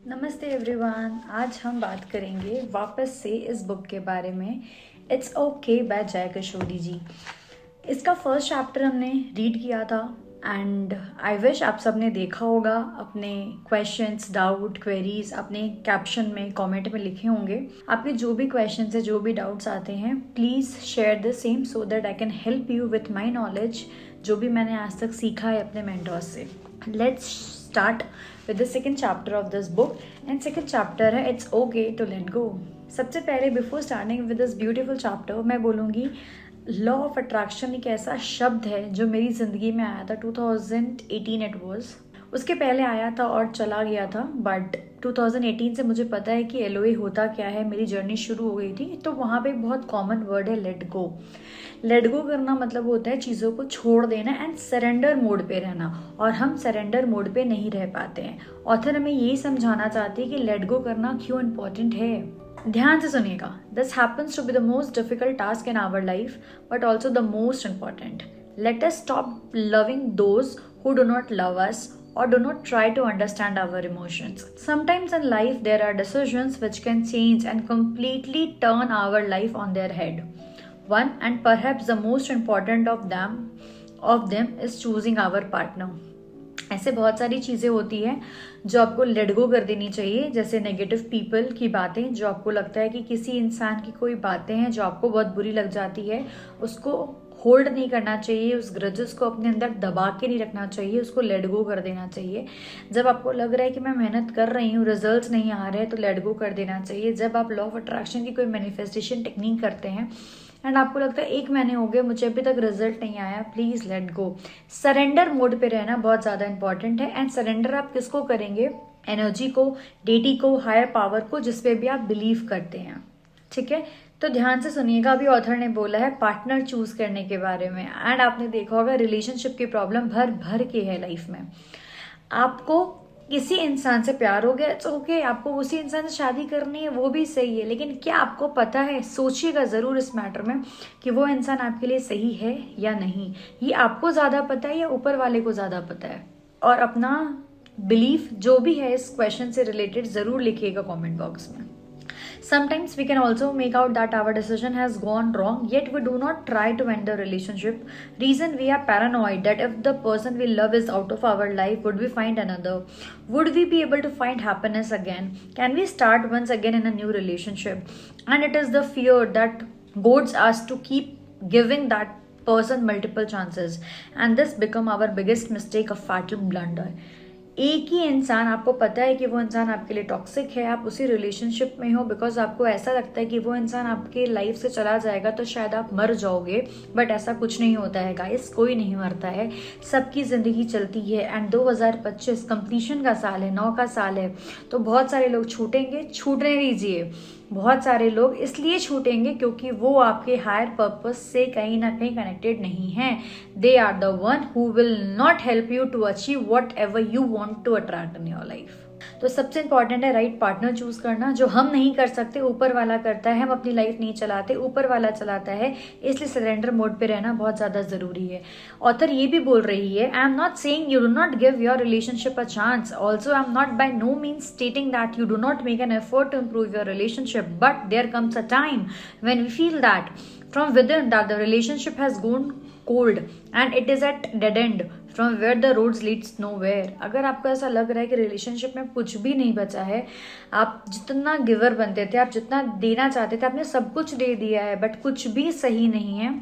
नमस्ते एवरीवन। आज हम बात करेंगे वापस से इस बुक के बारे में, इट्स ओके बाय जय किशोरी जी। इसका फर्स्ट चैप्टर हमने रीड किया था एंड आई विश आप सब ने देखा होगा। अपने क्वेश्चंस, डाउट, क्वेरीज अपने कैप्शन में, कमेंट में लिखे होंगे। आपके जो भी क्वेश्चंस है, जो भी डाउट्स आते हैं, please share the same so that I can help you with my knowledge, जो भी मैंने आज तक सीखा है अपने मेंटर्स से। Let's start with the second chapter of this book, and second chapter है It's okay to let go। सबसे पहले before starting with this beautiful chapter मैं बोलूँगी लॉ ऑफ अट्रैक्शन एक ऐसा शब्द है जो मेरी ज़िंदगी में आया था 2018 इट वॉज। उसके पहले आया था और चला गया था, बट 2018 से मुझे पता है कि एलओए होता क्या है। मेरी जर्नी शुरू हो गई थी, तो वहाँ पे एक बहुत कॉमन वर्ड है लेट गो। लेट गो करना मतलब होता है चीज़ों को छोड़ देना एंड सरेंडर मोड पे रहना, और हम सरेंडर मोड पे नहीं रह पाते हैं। ऑथर हमें यही समझाना चाहती है कि लेट गो करना क्यों इम्पोर्टेंट है। ध्यान से सुनिएगा। This happens to be the most difficult task in our life but also the most important. Let us stop loving those who do not love us or do not try to understand our emotions. Sometimes in life there are decisions which can change and completely turn our life on their head. One and perhaps the most important of them is choosing our partner. ऐसे बहुत सारी चीज़ें होती हैं जो आपको let go कर देनी चाहिए, जैसे नेगेटिव पीपल की बातें, जो आपको लगता है कि किसी इंसान की कोई बातें हैं जो आपको बहुत बुरी लग जाती है, उसको होल्ड नहीं करना चाहिए, उस ग्रजेस को अपने अंदर दबा के नहीं रखना चाहिए, उसको लेट गो कर देना चाहिए। जब आपको लग रहा है कि मैं मेहनत कर रही हूँ, रिजल्ट्स नहीं आ रहे हैं, तो लेट गो कर देना चाहिए। जब आप लॉ ऑफ अट्रैक्शन की कोई मैनिफेस्टेशन टेक्निक करते हैं एंड आपको लगता है 1 महीने हो गए, मुझे अभी तक रिजल्ट नहीं आया, please let go. Surrender mode पे रहना बहुत ज़्यादा इंपॉर्टेंट है। एंड सरेंडर आप किसको करेंगे? एनर्जी को, डेटी को, हायर पावर को, जिसपे भी आप बिलीव करते हैं। ठीक है, तो ध्यान से सुनिएगा। अभी ऑथर ने बोला है पार्टनर चूज करने के बारे में, एंड आपने देखा होगा रिलेशनशिप की प्रॉब्लम भर भर के है लाइफ में। आपको किसी इंसान से प्यार हो गया, इट्स ओके, आपको उसी इंसान से शादी करनी है, वो भी सही है, लेकिन क्या आपको पता है, सोचिएगा जरूर इस मैटर में, कि वो इंसान आपके लिए सही है या नहीं। ये आपको ज्यादा पता है या ऊपर वाले को ज्यादा पता है? और अपना बिलीफ जो भी है इस क्वेश्चन से रिलेटेड जरूर लिखिएगा कमेंट बॉक्स में। Sometimes we can also make out that our decision has gone wrong, yet we do not try to end the relationship. Reason, we are paranoid that if the person we love is out of our life, would we find another? Would we be able to find happiness again? Can we start once again in a new relationship? And it is the fear that goads us to keep giving that person multiple chances. And this become our biggest mistake, a fatal blunder. एक ही इंसान, आपको पता है कि वो इंसान आपके लिए टॉक्सिक है, आप उसी रिलेशनशिप में हो बिकॉज आपको ऐसा लगता है कि वो इंसान आपके लाइफ से चला जाएगा तो शायद आप मर जाओगे, बट ऐसा कुछ नहीं होता है गाइस। कोई नहीं मरता है, सबकी ज़िंदगी चलती है। एंड 2025 कंप्लीशन का साल है, 9 का साल है, तो बहुत सारे लोग छूटेंगे, छूटने दीजिए। बहुत सारे लोग इसलिए छूटेंगे क्योंकि वो आपके हायर पर्पस से कहीं ना कहीं कनेक्टेड नहीं हैं। They are the one who will not help you to achieve whatever you want to attract in your life. तो सबसे इंपॉर्टेंट है राइट पार्टनर चूज करना, जो हम नहीं कर सकते, ऊपर वाला करता है। हम अपनी लाइफ नहीं चलाते, ऊपर वाला चलाता है, इसलिए सरेंडर मोड पे रहना बहुत ज्यादा जरूरी है। ऑथर ये भी बोल रही है, I am not saying you do not give your relationship a chance, also I am not by no means stating that you do not make an effort to improve your relationship, but there comes a time when we feel that from within that the relationship has gone cold and it is at dead end from where the roads leads nowhere। अगर आपको ऐसा लग रहा है कि relationship में कुछ भी नहीं बचा है, आप जितना गिवर बनते थे, आप जितना देना चाहते थे, आपने सब कुछ दे दिया है, बट कुछ भी सही नहीं है,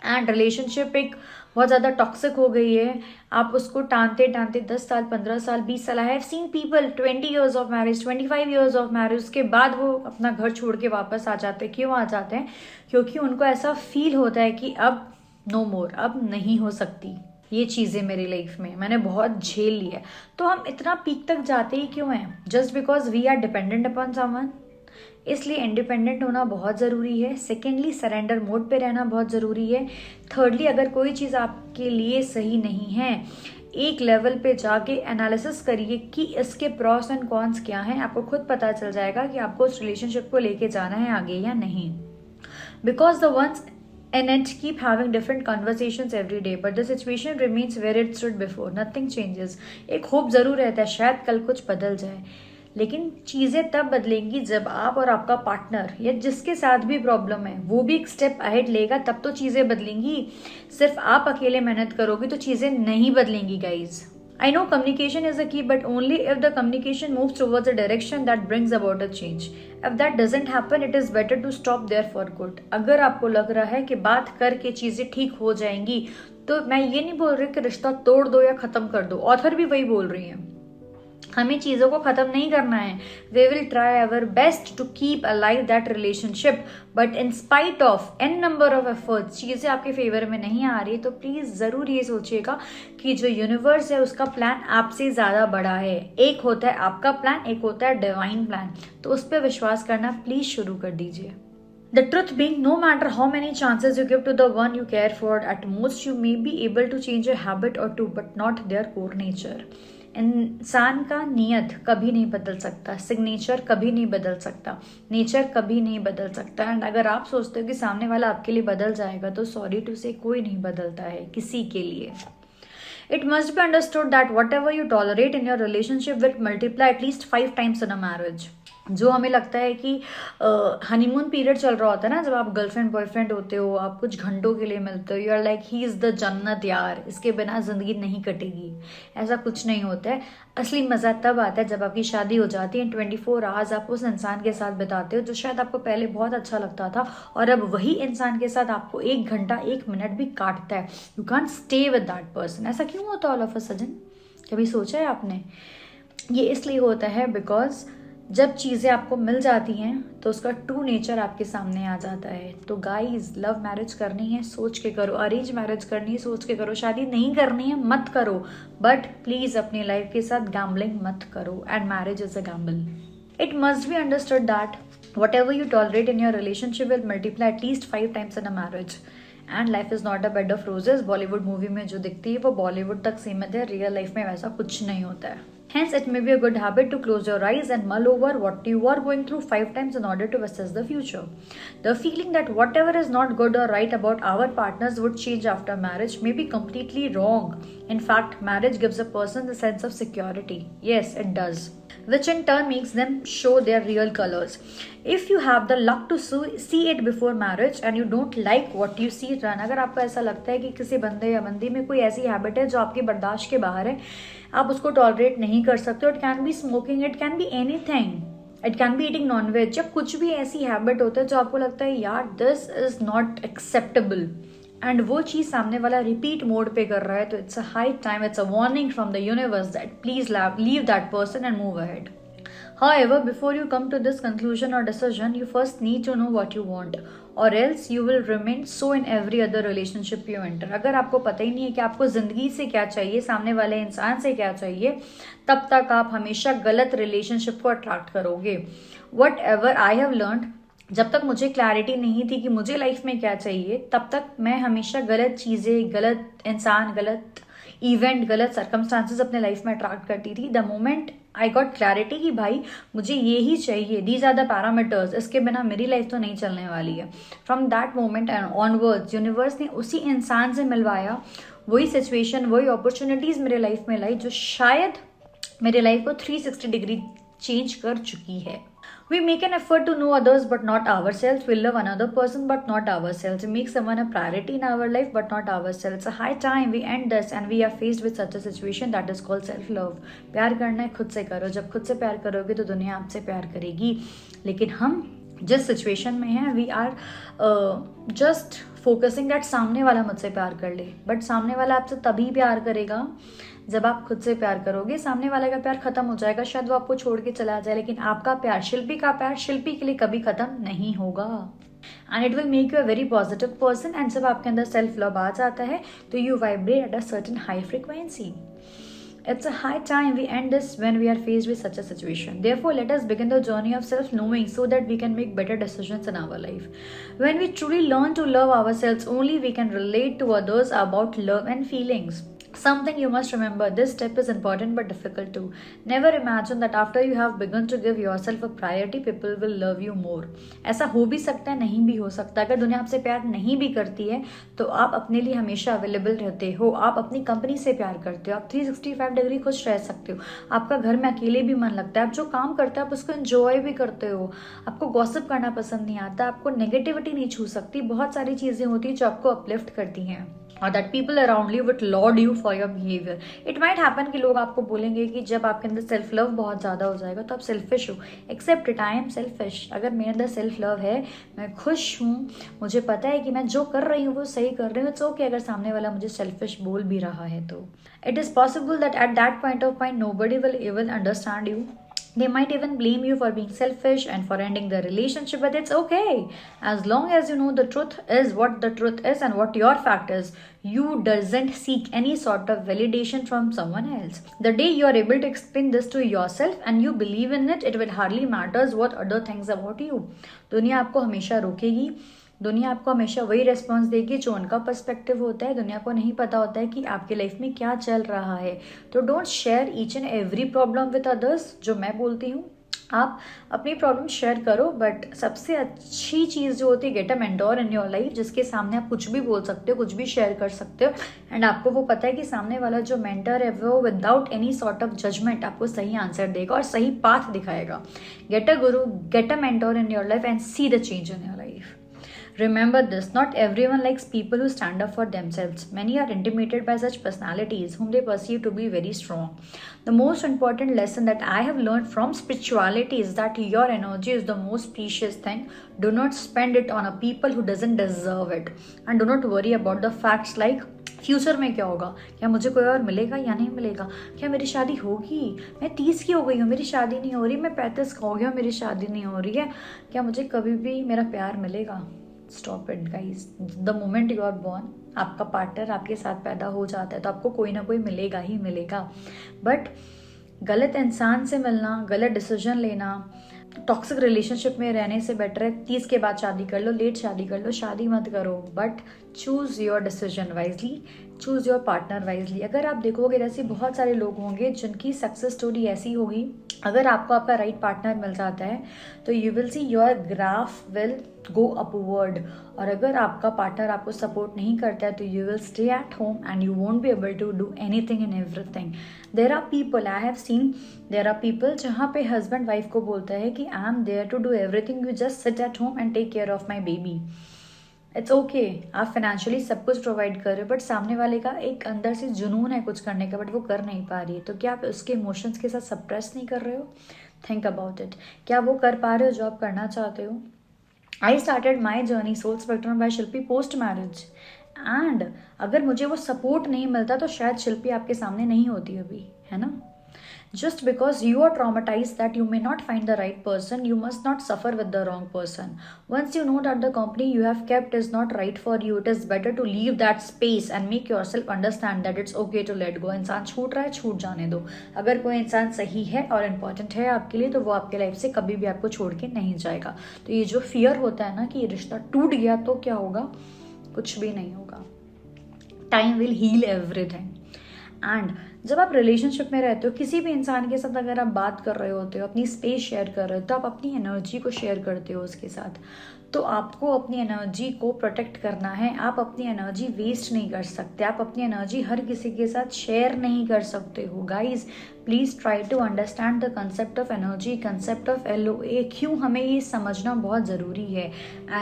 एंड रिलेशनशिप एक बहुत ज़्यादा टॉक्सिक हो गई है, आप उसको टानते टानते 10 साल, 15 साल, 20 साल, आई have seen people 20 years of marriage, 25 years of marriage, उसके बाद वो अपना घर छोड़ के वापस आ जाते हैं। क्यों आ जाते हैं? क्योंकि उनको ऐसा फील होता है कि अब नो मोर, अब नहीं हो सकती ये चीज़ें मेरी लाइफ में, मैंने बहुत झेल लिया। तो हम इतना पीक तक जाते ही क्यों हैं? Just because we are dependent upon someone. इसलिए इंडिपेंडेंट होना बहुत ज़रूरी है। सेकेंडली सरेंडर मोड पे रहना बहुत ज़रूरी है। थर्डली, अगर कोई चीज़ आपके लिए सही नहीं है, एक लेवल पे जाके एनालिसिस करिए कि इसके प्रॉस एंड कॉन्स क्या हैं। आपको खुद पता चल जाएगा कि आपको उस रिलेशनशिप को लेके जाना है आगे या नहीं। Because the ones in it keep having different conversations every day, but the situation remains where it stood before, nothing changes। एक होप जरूर रहता है शायद कल कुछ बदल जाए, लेकिन चीज़ें तब बदलेंगी जब आप और आपका पार्टनर या जिसके साथ भी प्रॉब्लम है वो भी एक स्टेप अहेड लेगा, तब तो चीज़ें बदलेंगी। सिर्फ आप अकेले मेहनत करोगे तो चीज़ें नहीं बदलेंगी guys. I know communication is a key, but only if the communication moves towards a direction that brings about a change. If that doesn't happen, it is better to stop there for good. अगर आपको लग रहा है कि बात करके चीज़ें ठीक हो जाएंगी, तो मैं ये नहीं बोल रही कि रिश्ता तोड़ दो या ख़त्म कर दो, ऑथर भी वही बोल रही है। हमें चीज़ों को ख़त्म नहीं करना है। We will try our best to keep alive that relationship, but in spite of an number of efforts चीज़ें आपके फेवर में नहीं आ रही, तो प्लीज़ ज़रूर ये सोचिएगा कि जो यूनिवर्स है उसका प्लान आपसे ज़्यादा बड़ा है। एक होता है आपका प्लान, एक होता है डिवाइन प्लान, तो उस पर विश्वास करना प्लीज़ शुरू कर दीजिए। The truth being, no matter how many chances you give to the one you care for, at most you may be able to change a habit or two, but not their core nature. इंसान का नियत कभी नहीं बदल सकता, signature कभी नहीं बदल सकता, नेचर कभी नहीं बदल सकता। एंड अगर आप सोचते हो कि सामने वाला आपके लिए बदल जाएगा, तो सॉरी टू से कोई नहीं बदलता है किसी के लिए। It must be understood that whatever you tolerate in your relationship will multiply at least 5 times in a marriage. जो हमें लगता है कि हनीमून पीरियड चल रहा होता है ना, जब आप गर्लफ्रेंड बॉयफ्रेंड होते हो, आप कुछ घंटों के लिए मिलते हो, you are like he is the जन्नत यार, इसके बिना ज़िंदगी नहीं कटेगी। ऐसा कुछ नहीं होता है। असली मज़ा तब आता है जब आपकी शादी हो जाती है, 24 आवर्स आप उस इंसान के साथ बिताते हो जो शायद आपको पहले बहुत अच्छा लगता था, और अब वही इंसान के साथ आपको 1 घंटा 1 मिनट भी काटता है। You can't stay with that person. ऐसा क्यों होता है ऑल ऑफ अ सडन? कभी सोचा है आपने? ये इसलिए होता है बिकॉज जब चीज़ें आपको मिल जाती हैं तो उसका ट्रू नेचर आपके सामने आ जाता है। तो गाइज, लव मैरिज करनी है सोच के करो, अरेंज मैरिज करनी है सोच के करो, शादी नहीं करनी है मत करो, बट प्लीज़ अपनी लाइफ के साथ गैम्बलिंग मत करो, and marriage is a gamble. It must be understood that whatever you tolerate in your relationship will multiply at least 5 times in a marriage. And life is not a bed of roses. Bollywood movie में जो दिखती है वो बॉलीवुड तक सीमित है, real life में वैसा कुछ नहीं होता है। Hence, it may be a good habit to close your eyes and mull over what you are going through 5 times in order to assess the future. The feeling that whatever is not good or right about our partners would change after marriage may be completely wrong. In fact, marriage gives a person the sense of security. Yes, it does. Which in turn makes them show their real colors. If you have the luck to see it before marriage and you don't like what you see, run. अगर आपको ऐसा लगता है कि किसी बंदे या बंदी में कोई ऐसी हैबिट है जो आपकी बर्दाश्त के बाहर है, आप उसको टॉलरेट नहीं कर सकते, it can be smoking, it can be anything, it can be eating nonveg, या कुछ भी ऐसी हैबिट होता है जो आपको लगता है यार this is not acceptable, and वो चीज़ सामने वाला रिपीट मोड पे कर रहा है, तो it's a high time, it's a warning from the universe that please leave that person and move ahead. However, before you come to this conclusion or decision, you first need to know what you want, or else you will remain so in every other relationship you enter. अगर आपको पता ही नहीं है कि आपको ज़िंदगी से क्या चाहिए, सामने वाले इंसान से क्या चाहिए, तब तक आप हमेशा गलत रिलेशनशिप को अट्रैक्ट करोगे। Whatever I have learned, जब तक मुझे क्लैरिटी नहीं थी कि मुझे लाइफ में क्या चाहिए, तब तक मैं हमेशा गलत चीज़ें, गलत इंसान, गलत इवेंट, गलत सर्कमस्टांसेस अपने लाइफ में अट्रैक्ट करती थी। The moment I got clarity कि भाई मुझे ये ही चाहिए, दीज आर द पैरामीटर्स, इसके बिना मेरी लाइफ तो नहीं चलने वाली है, from that moment and onwards universe ने उसी इंसान से मिलवाया, वही सिचुएशन, वही अपॉर्चुनिटीज़ मेरे लाइफ में लाई जो शायद मेरे लाइफ को 360 डिग्री चेंज कर चुकी है। We make an effort to know others but not ourselves. We love another person but not ourselves. We make someone a priority in our life but not ourselves. It's a high time we end this and we are faced with such a situation that is called self-love. प्यार करना है खुद से करो। जब खुद से प्यार करोगे तो दुनिया आपसे प्यार करेगी। लेकिन हम जिस सिचुएशन में हैं, we are just focusing that सामने वाला मुझसे प्यार कर ले, बट सामने वाला आपसे तभी प्यार करेगा जब आप खुद से प्यार करोगे। सामने वाले का प्यार खत्म हो जाएगा, शायद वो आपको छोड़ के चला जाए, लेकिन आपका प्यार, शिल्पी का प्यार शिल्पी के लिए कभी खत्म नहीं होगा, and it will make you a very positive person. And जब आपके अंदर सेल्फ लव आ जाता है तो you vibrate at a certain high frequency. It's a high time we end this when we are faced with such a situation. Therefore, let us begin the journey of self-knowing so that we can make better decisions in our life. When we truly learn to love ourselves, only we can relate to others about love and feelings. Something you must remember, this step is important but difficult too. Never imagine that after you have begun to give yourself a priority, people will love you more. ऐसा हो भी सकता है, नहीं भी हो सकता. अगर दुनिया आपसे प्यार नहीं भी करती है तो आप अपने लिए हमेशा अवेलेबल रहते हो. आप अपनी कंपनी से प्यार करते हो. आप 365 डिग्री खुश रह सकते हो. आपका घर में अकेले भी मन लगता है. आप जो काम करते हो आप उसको एंजॉय भी करते हो. आपको गॉसिप करना पसंद नहीं आता. आपको नेगेटिविटी नहीं छू सकती. बहुत सारी चीज़ें होती हैं जो आपको अपलिफ्ट करती हैं. और that people around you will laud you for your behaviour. It might happen कि लोग आपको बोलेंगे कि जब आपके अंदर सेल्फ लव बहुत ज़्यादा हो जाएगा तो आप सेल्फिश हो. Accept it, I am selfish. अगर मेरे अंदर सेल्फ लव है, मैं खुश हूँ, मुझे पता है कि मैं जो कर रही हूँ वो सही कर रही हूँ, इट्स ओके अगर सामने वाला मुझे सेल्फिश बोल भी रहा है तो. It is possible that at that point of time nobody will even understand you. They might even blame you for being selfish and for ending the relationship, but it's okay. As long as you know the truth is what the truth is and what your fact is, you doesn't seek any sort of validation from someone else. The day you are able to explain this to yourself and you believe in it, it will hardly matters what other things about you. दुनिया आपको हमेशा रोकेगी. दुनिया आपको हमेशा वही response देगी जो उनका पर्सपेक्टिव होता है. दुनिया को नहीं पता होता है कि आपके लाइफ में क्या चल रहा है. तो don't share each and every problem with others. जो मैं बोलती हूँ, आप अपनी प्रॉब्लम शेयर करो, बट सबसे अच्छी चीज़ जो होती है, get a mentor in your life जिसके सामने आप कुछ भी बोल सकते हो, कुछ भी शेयर कर सकते हो. एंड आपको वो पता है कि सामने वाला जो मेंटर है वो without any sort of judgement आपको सही आंसर देगा और सही पाथ दिखाएगा. Get a Guru, get a mentor in your life and see the change in your life. Remember this, not everyone likes people who stand up for themselves. Many are intimidated by such personalities whom they perceive to be very strong. The most important lesson that I have learned from spirituality is that your energy is the most precious thing. Do not spend it on a people who doesn't deserve it. And do not worry about the facts like future में क्या होगा, क्या मुझे कोई और मिलेगा या नहीं मिलेगा, क्या मेरी शादी होगी, मैं 30 की हो गई हूँ मेरी शादी नहीं हो रही, मैं 35 का हो गया मेरी शादी नहीं हो रही है, क्या मुझे कभी भी मेरा प्यार मिलेगा. Stop it guys. The moment you are born, आपका पार्टनर आपके साथ पैदा हो जाता है तो आपको कोई ना कोई मिलेगा ही मिलेगा. बट गलत इंसान से मिलना, गलत डिसीजन लेना, टॉक्सिक रिलेशनशिप में रहने से बेटर है 30 के बाद शादी कर लो, लेट शादी कर लो, शादी मत करो. But choose your decision wisely, choose your partner wisely. अगर आप देखोगे ऐसे बहुत सारे लोग होंगे जिनकी सक्सेस स्टोरी ऐसी होगी, अगर आपको आपका राइट पार्टनर मिल जाता है तो you will see your graph will go upward. और अगर आपका पार्टनर आपको सपोर्ट नहीं करता है तो you will stay at home and you won't be able to do anything in everything. There are people, I have seen, there are people जहाँ पे हस्बैंड वाइफ को बोलता है कि I am there to do everything, you just sit at home and take care of my baby. It's okay, आप financially सब कुछ provide कर रहे हो, बट सामने वाले का एक अंदर से जुनून है कुछ करने का, बट वो कर नहीं पा रही है. तो क्या आप उसके इमोशंस के साथ सप्रेस नहीं कर रहे हो? Think about it. क्या वो कर पा रहे हो जो आप करना चाहते हो? I started my journey soul spectrum by Shilpi post marriage. And अगर मुझे वो सपोर्ट नहीं मिलता तो शायद शिल्पी आपके सामने नहीं होती अभी, है ना. Just because you are traumatized that you may not find the right person, you must not suffer with the wrong person. Once you know that the company you have kept is not right for you, it is better to leave that space and make yourself understand that it's okay to let go. इंसान छूट रहा है, छूट जाने दो. अगर कोई इंसान सही है और इम्पॉर्टेंट है आपके लिए तो वो आपके लाइफ से कभी भी आपको छोड़ के नहीं जाएगा. तो ये जो फियर होता है ना कि ये रिश्ता टूट गया तो क्या होगा, कुछ भी नहीं होगा. Time will heal everything. And जब आप रिलेशनशिप में रहते हो किसी भी इंसान के साथ, अगर आप बात कर रहे होते हो, अपनी स्पेस शेयर कर रहे हो, तो आप अपनी एनर्जी को शेयर करते हो उसके साथ. तो आपको अपनी एनर्जी को प्रोटेक्ट करना है. आप अपनी एनर्जी वेस्ट नहीं कर सकते. आप अपनी एनर्जी हर किसी के साथ शेयर नहीं कर सकते हो. Guys please try to understand the concept of energy, concept of LOA. क्यों हमें ये समझना बहुत ज़रूरी है.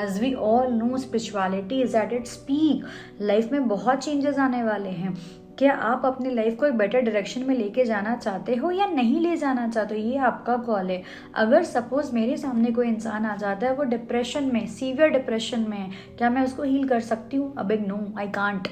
As we all know spirituality is at its peak. Life में बहुत चेंजेस आने वाले हैं. क्या आप अपनी लाइफ को एक बेटर डायरेक्शन में लेके जाना चाहते हो या नहीं ले जाना चाहते हो, ये आपका कॉल है. अगर सपोज मेरे सामने कोई इंसान आ जाता है वो डिप्रेशन में, सीवियर डिप्रेशन में है, क्या मैं उसको हील कर सकती हूँ? अब एक नो, आई कांट.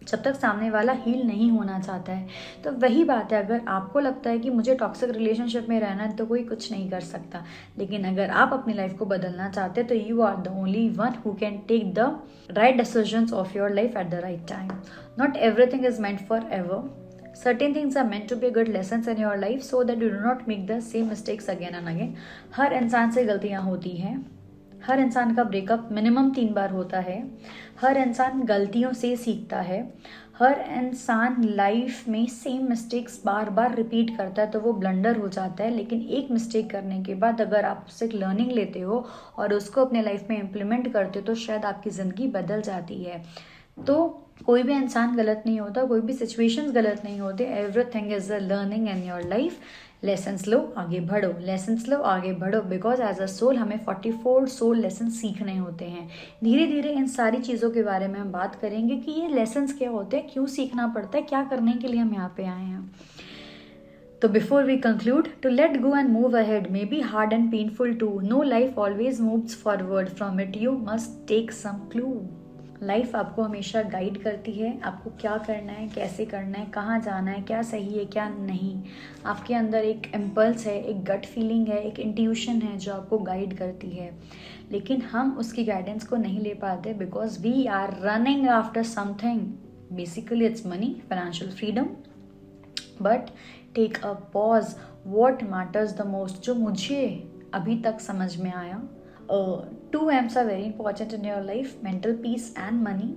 जब तक सामने वाला हील नहीं होना चाहता है. तो वही बात है, अगर आपको लगता है कि मुझे टॉक्सिक रिलेशनशिप में रहना है तो कोई कुछ नहीं कर सकता. लेकिन अगर आप अपनी लाइफ को बदलना चाहते हैं तो you are the only one who can take the right decisions of your life at the right time. Not everything is meant forever. Certain things are meant to be good lessons in your life so that you do not make the same mistakes again and again. हर इंसान से गलतियाँ होती हैं. हर इंसान का breakup minimum 3 बार होता है. हर इंसान गलतियों से सीखता है. हर इंसान लाइफ में सेम मिस्टेक्स बार बार रिपीट करता है तो वो ब्लंडर हो जाता है, लेकिन एक मिस्टेक करने के बाद अगर आप उससे लर्निंग लेते हो और उसको अपने लाइफ में इम्प्लीमेंट करते हो तो शायद आपकी ज़िंदगी बदल जाती है। तो कोई भी इंसान गलत नहीं होता, कोई भी सिचुएशंस गलत नहीं होते। Everything is a learning in your life. Lessons लो, आगे बढ़ो, लेसन्स लो, आगे बढ़ो, बिकॉज एज अ सोल हमें 44 सोल लेसन सीखने होते हैं। धीरे धीरे इन सारी चीज़ों के बारे में हम बात करेंगे कि ये लेसन्स क्या होते हैं, क्यों सीखना पड़ता है, क्या करने के लिए हम यहाँ पे आए हैं। तो before we conclude, to let go and move ahead may be hard and painful too. No life always moves forward, from it you must take some clue. Life आपको हमेशा गाइड करती है, आपको क्या करना है, कैसे करना है, कहाँ जाना है, क्या सही है क्या नहीं। आपके अंदर एक इम्पल्स है, एक गट फीलिंग है, एक इंट्यूशन है जो आपको गाइड करती है, लेकिन हम उसकी गाइडेंस को नहीं ले पाते because we are running after something. Basically it's money, financial freedom. But take a pause, what matters the most. जो मुझे अभी तक समझ में आया, 2 M's are very important in your life, mental peace and money.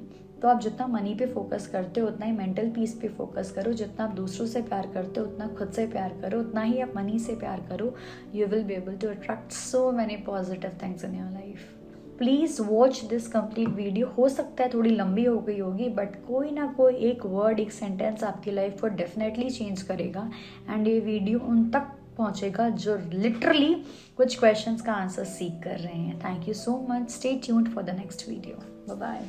तो आप जितना मनी पे फोकस करते हो उतना ही मेंटल पीस पे फोकस करो। जितना आप दूसरों से प्यार करते हो उतना खुद से प्यार करो, उतना ही आप मनी से प्यार करो। You will be able to attract so many positive things in your life. Please watch this complete video. हो सकता है थोड़ी लंबी हो गई होगी, बट कोई ना कोई एक वर्ड, एक सेंटेंस आपकी लाइफ को डेफिनेटली चेंज करेगा। एंड ये वीडियो उन तक पहुंचेगा जो लिटरली कुछ क्वेश्चंस का आंसर सीख कर रहे हैं। Thank you so much. Stay tuned for the next video. Bye bye.